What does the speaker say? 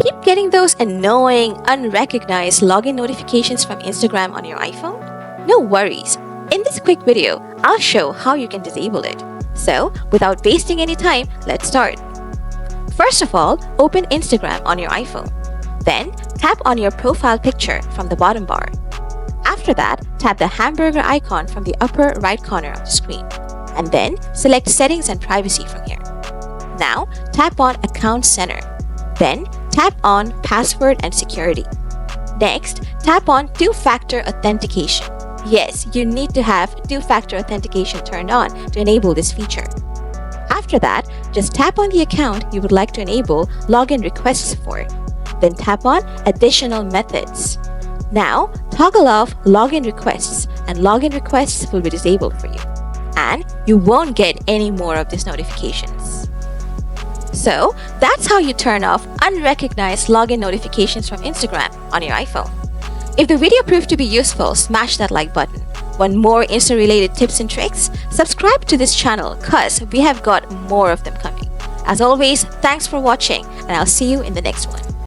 Keep getting those annoying, unrecognized login notifications from Instagram on your iPhone? No worries. In this quick video, I'll show how you can disable it. So, without wasting any time, let's start. First of all, open Instagram on your iPhone. Then, tap on your profile picture from the bottom bar. After that, tap the hamburger icon from the upper right corner of the screen. And then, select Settings and Privacy from here. Now, tap on Account Center. Then, tap on Password and Security. Next, tap on Two-Factor Authentication. Yes, you need to have two-factor authentication turned on to enable this feature. After that, just tap on the account you would like to enable login requests for. Then tap on Additional Methods. Now, toggle off login requests and login requests will be disabled for you. And you won't get any more of these notifications. So, that's how you turn off unrecognized login notifications from Instagram on your iPhone. If the video proved to be useful, smash that like button. Want more Insta-related tips and tricks? Subscribe to this channel cause we have got more of them coming. As always, thanks for watching and I'll see you in the next one.